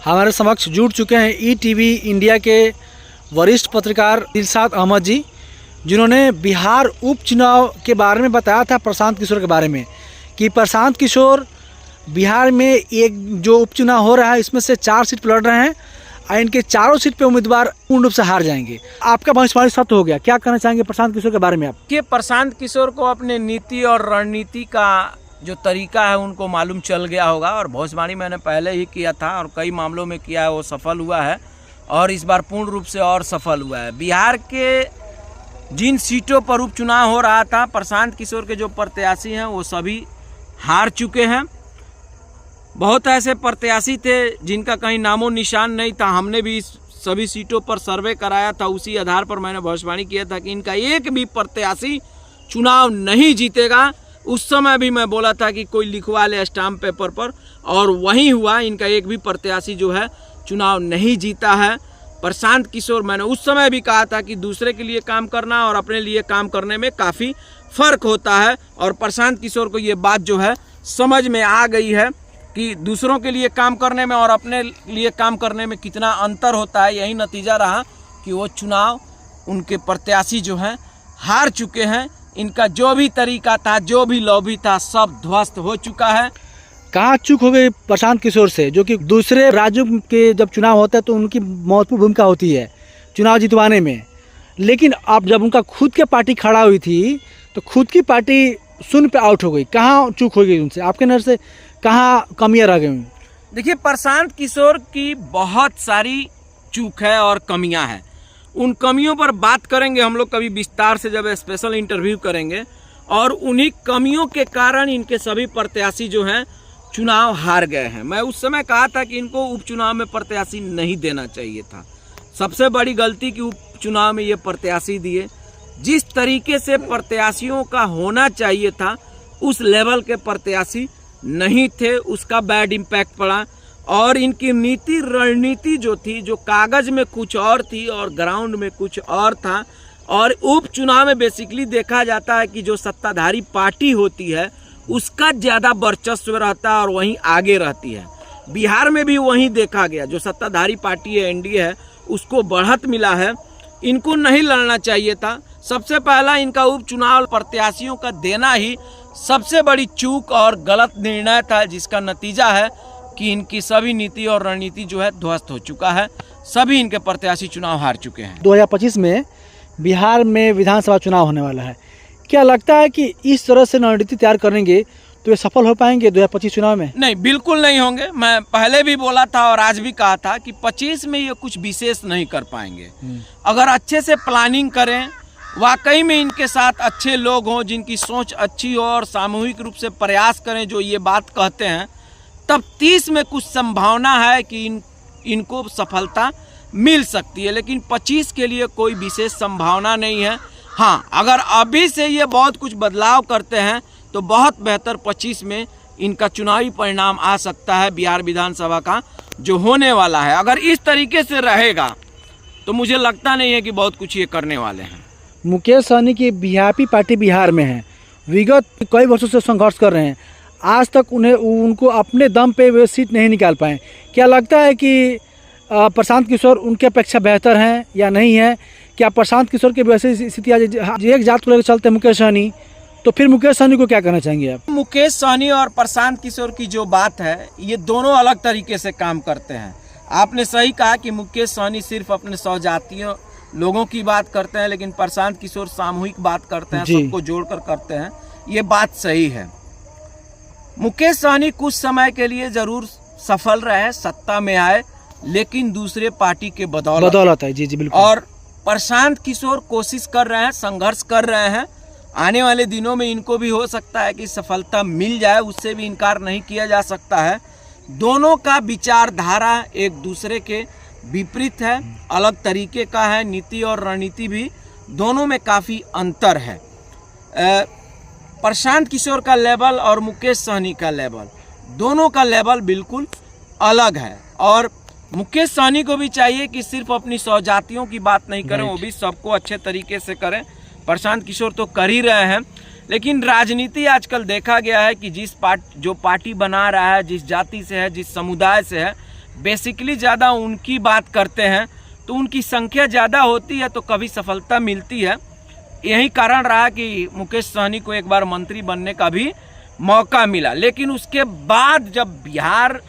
हमारे समक्ष जुड़ चुके हैं ईटीवी इंडिया के वरिष्ठ पत्रकार दिलशाद अहमद जी, जिन्होंने बिहार उपचुनाव के बारे में बताया था, प्रशांत किशोर के बारे में, कि प्रशांत किशोर बिहार में एक जो उपचुनाव हो रहा है इसमें से 4 सीट पर लड़ रहे हैं और इनके चारों सीट पे उम्मीदवार पूर्ण रूप से हार जाएंगे। आपका भविष्यवाणी सत्य हो गया, क्या कहना चाहेंगे प्रशांत किशोर के बारे में आप? कि प्रशांत किशोर को अपने नीति और रणनीति का जो तरीका है उनको मालूम चल गया होगा, और भविष्यवाणी मैंने पहले ही किया था और कई मामलों में किया है, वो सफल हुआ है और इस बार पूर्ण रूप से और सफल हुआ है। बिहार के जिन सीटों पर उपचुनाव हो रहा था, प्रशांत किशोर के जो प्रत्याशी हैं वो सभी हार चुके हैं। बहुत ऐसे प्रत्याशी थे जिनका कहीं नामो निशान नहीं था। हमने भी सभी सीटों पर सर्वे कराया था, उसी आधार पर मैंने भविष्यवाणी किया था कि इनका एक भी प्रत्याशी चुनाव नहीं जीतेगा। उस समय भी मैं बोला था कि कोई लिखवा ले स्टाम्प पेपर पर, और वही हुआ। इनका एक भी प्रत्याशी जो है चुनाव नहीं जीता है। प्रशांत किशोर, मैंने उस समय भी कहा था कि दूसरे के लिए काम करना और अपने लिए काम करने में काफ़ी फ़र्क होता है, और प्रशांत किशोर को ये बात जो है समझ में आ गई है कि दूसरों के लिए काम करने में और अपने लिए काम करने में कितना अंतर होता है। यही नतीजा रहा कि वो चुनाव उनके प्रत्याशी जो हैं हार चुके हैं। इनका जो भी तरीका था, जो भी लॉबी था, सब ध्वस्त हो चुका है। कहाँ चूक हो गई प्रशांत किशोर से, जो कि दूसरे राज्यों के जब चुनाव होता है तो उनकी महत्वपूर्ण भूमिका होती है चुनाव जितवाने में, लेकिन अब जब उनका खुद की पार्टी खड़ा हुई थी तो खुद की पार्टी शून्य पे आउट हो गई। कहाँ चूक हो गई उनसे, आपके नज़र से कहाँ कमियाँ रह गई? देखिए, प्रशांत किशोर की बहुत सारी चूक है और कमियां हैं। उन कमियों पर बात करेंगे हम लोग कभी विस्तार से, जब स्पेशल इंटरव्यू करेंगे। और उन्हीं कमियों के कारण इनके सभी प्रत्याशी जो हैं चुनाव हार गए हैं। मैं उस समय कहा था कि इनको उपचुनाव में प्रत्याशी नहीं देना चाहिए था। सबसे बड़ी गलती कि उपचुनाव में ये प्रत्याशी दिए। जिस तरीके से प्रत्याशियों का होना चाहिए था उस लेवल के प्रत्याशी नहीं थे, उसका बैड इम्पैक्ट पड़ा। और इनकी नीति रणनीति जो थी, जो कागज़ में कुछ और थी और ग्राउंड में कुछ और था। और उपचुनाव में बेसिकली देखा जाता है कि जो सत्ताधारी पार्टी होती है उसका ज़्यादा वर्चस्व रहता है और वहीं आगे रहती है। बिहार में भी वहीं देखा गया, जो सत्ताधारी पार्टी है, एनडीए है, उसको बढ़त मिला है। इनको नहीं लड़ना चाहिए था। सबसे पहला इनका उपचुनाव प्रत्याशियों का देना ही सबसे बड़ी चूक और गलत निर्णय था, जिसका नतीजा है कि इनकी सभी नीति और रणनीति जो है ध्वस्त हो चुका है। सभी इनके प्रत्याशी चुनाव हार चुके हैं। 2025 में बिहार में विधानसभा चुनाव होने वाला है। क्या लगता है कि इस तरह से रणनीति तैयार करेंगे तो ये सफल हो पाएंगे 2025 चुनाव में? नहीं, बिल्कुल नहीं होंगे। मैं पहले भी बोला था और आज भी कहा था कि 25 में ये कुछ विशेष नहीं कर पाएंगे। अगर अच्छे से प्लानिंग करें, वाकई में इनके साथ अच्छे लोग हों जिनकी सोच अच्छी हो और सामूहिक रूप से प्रयास करें जो ये बात कहते हैं, तब 30 में कुछ संभावना है कि इनको सफलता मिल सकती है। लेकिन 25 के लिए कोई विशेष संभावना नहीं है। हाँ, अगर अभी से ये बहुत कुछ बदलाव करते हैं तो बहुत बेहतर 25 में इनका चुनावी परिणाम आ सकता है बिहार विधानसभा का जो होने वाला है। अगर इस तरीके से रहेगा तो मुझे लगता नहीं है कि बहुत कुछ ये करने वाले हैं। मुकेश सहनी की बीजेपी पार्टी बिहार में है, विगत कई वर्षों से संघर्ष कर रहे हैं, आज तक उनको अपने दम पे वे सीट नहीं निकाल पाए। क्या लगता है कि प्रशांत किशोर उनके अपेक्षा बेहतर हैं या नहीं है? क्या प्रशांत किशोर की वैसे स्थिति आज एक जात को लेकर चलते हैं मुकेश सहनी, तो फिर मुकेश सहनी को क्या कहना चाहेंगे आप? मुकेश सहनी और प्रशांत किशोर की जो बात है, ये दोनों अलग तरीके से काम करते हैं। आपने सही कहा कि मुकेश सहनी सिर्फ अपने स्वजातीय लोगों की बात करते हैं, लेकिन प्रशांत किशोर सामूहिक बात करते हैं, सबको जोड़कर करते हैं। ये बात सही है। मुकेश सहनी कुछ समय के लिए जरूर सफल रहे, सत्ता में आए, लेकिन दूसरे पार्टी के बदौलत है। जी बिल्कुल। और प्रशांत किशोर कोशिश कर रहे हैं, संघर्ष कर रहे हैं। आने वाले दिनों में इनको भी हो सकता है कि सफलता मिल जाए, उससे भी इनकार नहीं किया जा सकता है। दोनों का विचारधारा एक दूसरे के विपरीत है, अलग तरीके का है। नीति और रणनीति भी दोनों में काफ़ी अंतर है। प्रशांत किशोर का लेवल और मुकेश सहनी का लेवल, दोनों का लेवल बिल्कुल अलग है। और मुकेश सहनी को भी चाहिए कि सिर्फ अपनी स्वजातियों की बात नहीं करें, वो भी सबको अच्छे तरीके से करें। प्रशांत किशोर तो कर ही रहे हैं, लेकिन राजनीति आजकल देखा गया है कि जो पार्टी बना रहा है, जिस जाति से है, जिस समुदाय से है, बेसिकली ज़्यादा उनकी बात करते हैं, तो उनकी संख्या ज़्यादा होती है तो कभी सफलता मिलती है। यही कारण रहा कि मुकेश सहनी को एक बार मंत्री बनने का भी मौका मिला। लेकिन उसके बाद जब बिहार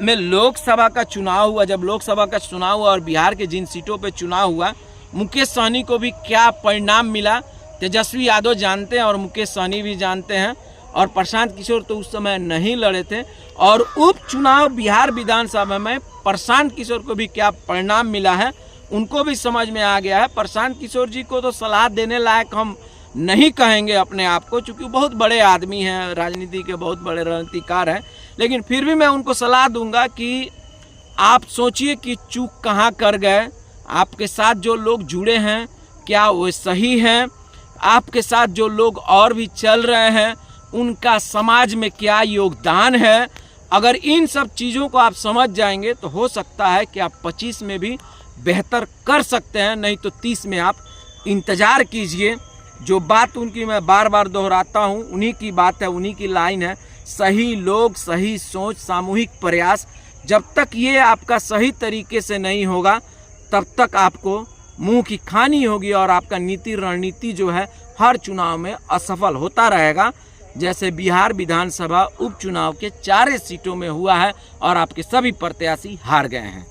में लोकसभा का चुनाव हुआ, जब लोकसभा का चुनाव हुआ और बिहार के जिन सीटों पे चुनाव हुआ, मुकेश सहनी को भी क्या परिणाम मिला तेजस्वी यादव जानते हैं और मुकेश सहनी भी जानते हैं। और प्रशांत किशोर तो उस समय नहीं लड़े थे। और उपचुनाव बिहार विधानसभा में प्रशांत किशोर को भी क्या परिणाम मिला है उनको भी समझ में आ गया है। प्रशांत किशोर जी को तो सलाह देने लायक हम नहीं कहेंगे अपने आप को, चूँकि बहुत बड़े आदमी हैं, राजनीति के बहुत बड़े रणनीतिकार हैं, लेकिन फिर भी मैं उनको सलाह दूंगा कि आप सोचिए कि चूक कहाँ कर गए। आपके साथ जो लोग जुड़े हैं क्या वो सही हैं? आपके साथ जो लोग और भी चल रहे हैं उनका समाज में क्या योगदान है? अगर इन सब चीज़ों को आप समझ जाएंगे तो हो सकता है कि आप 25 में भी बेहतर कर सकते हैं, नहीं तो 30 में आप इंतज़ार कीजिए। जो बात उनकी मैं बार बार दोहराता हूँ, उन्हीं की बात है, उन्हीं की लाइन है, सही लोग, सही सोच, सामूहिक प्रयास। जब तक ये आपका सही तरीके से नहीं होगा तब तक आपको मुंह की खानी होगी और आपका नीति रणनीति जो है हर चुनाव में असफल होता रहेगा, जैसे बिहार विधानसभा उपचुनाव के 4 सीटों में हुआ है और आपके सभी प्रत्याशी हार गए हैं।